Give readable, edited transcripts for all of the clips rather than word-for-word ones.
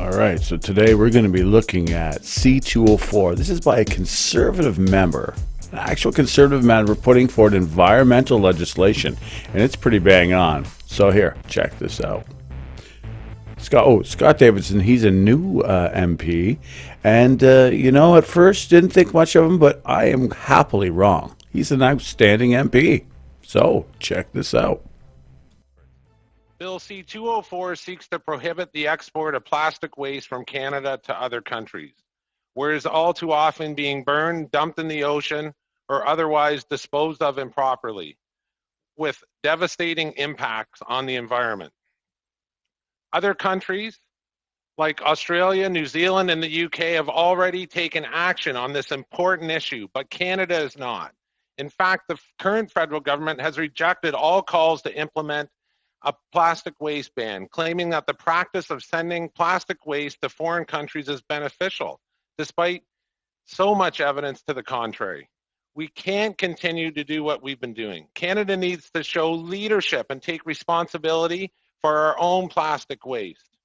All right, so today we're going to be looking at C204. This is by a conservative member, an actual conservative member putting forward environmental legislation, and it's pretty bang on. So here, check this out. Scot Davidson, he's a new MP, and at first didn't think much of him, but I am happily wrong. He's an outstanding MP. So check this out. Bill C-204 seeks to prohibit the export of plastic waste from Canada to other countries, where it is all too often being burned, dumped in the ocean, or otherwise disposed of improperly, with devastating impacts on the environment. Other countries, like Australia, New Zealand, and the UK, have already taken action on this important issue, but Canada is not. In fact, the current federal government has rejected all calls to implement a plastic waste ban, claiming that the practice of sending plastic waste to foreign countries is beneficial, despite so much evidence to the contrary. We can't continue to do what we've been doing. Canada needs to show leadership and take responsibility for our own plastic waste.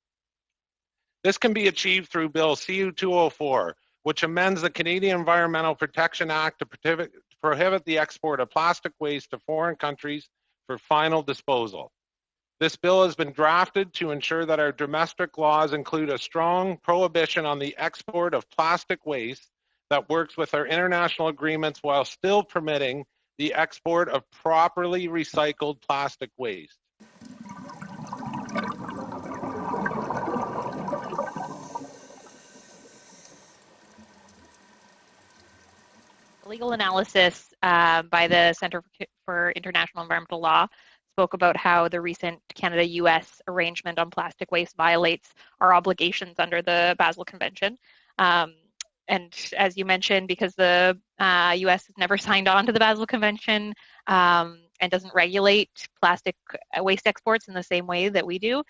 This can be achieved through Bill C-204, which amends the Canadian Environmental Protection Act to prohibit the export of plastic waste to foreign countries for final disposal. This bill has been drafted to ensure that our domestic laws include a strong prohibition on the export of plastic waste that works with our international agreements while still permitting the export of properly recycled plastic waste. Legal analysis by the Center for International Environmental Law spoke about how the recent Canada-US arrangement on plastic waste violates our obligations under the Basel Convention. And as you mentioned, because the US has never signed on to the Basel Convention and doesn't regulate plastic waste exports in the same way that we do,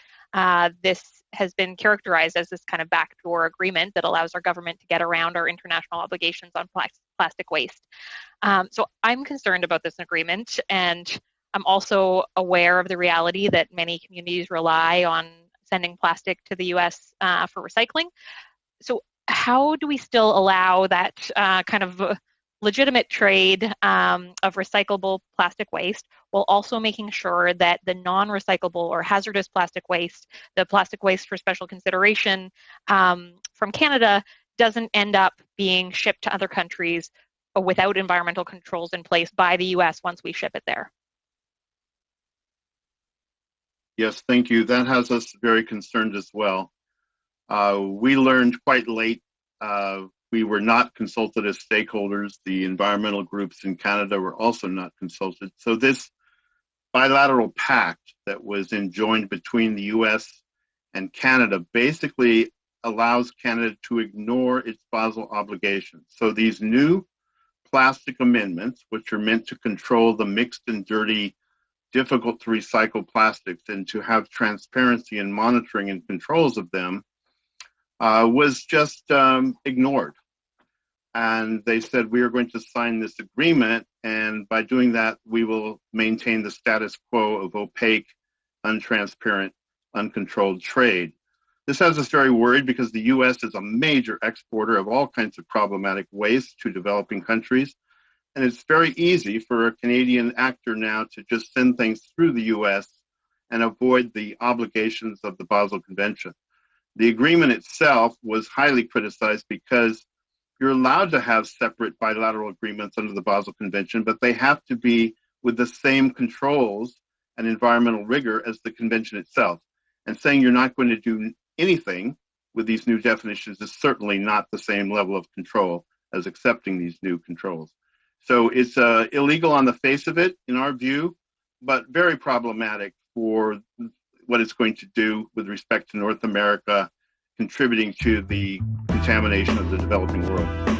this has been characterized as this kind of backdoor agreement that allows our government to get around our international obligations on plastic waste. So I'm concerned about this agreement, and I'm also aware of the reality that many communities rely on sending plastic to the US for recycling. So how do we still allow that kind of legitimate trade of recyclable plastic waste while also making sure that the non-recyclable or hazardous plastic waste, the plastic waste for special consideration from Canada, doesn't end up being shipped to other countries without environmental controls in place by the US once we ship it there? Yes, thank you. That has us very concerned as well. We learned quite late. We were not consulted as stakeholders. The environmental groups in Canada were also not consulted. So this bilateral pact that was enjoined between the US and Canada basically allows Canada to ignore its Basel obligations. So these new plastic amendments, which are meant to control the mixed and dirty, difficult to recycle plastics and to have transparency in monitoring and controls of them, was just ignored. And they said, we are going to sign this agreement, and by doing that, we will maintain the status quo of opaque, untransparent, uncontrolled trade. This has us very worried because the US is a major exporter of all kinds of problematic waste to developing countries. And it's very easy for a Canadian actor now to just send things through the US and avoid the obligations of the Basel Convention. The agreement itself was highly criticized because you're allowed to have separate bilateral agreements under the Basel Convention, but they have to be with the same controls and environmental rigor as the convention itself. And saying you're not going to do anything with these new definitions is certainly not the same level of control as accepting these new controls. So it's illegal on the face of it, in our view, but very problematic for what it's going to do with respect to North America, contributing to the contamination of the developing world.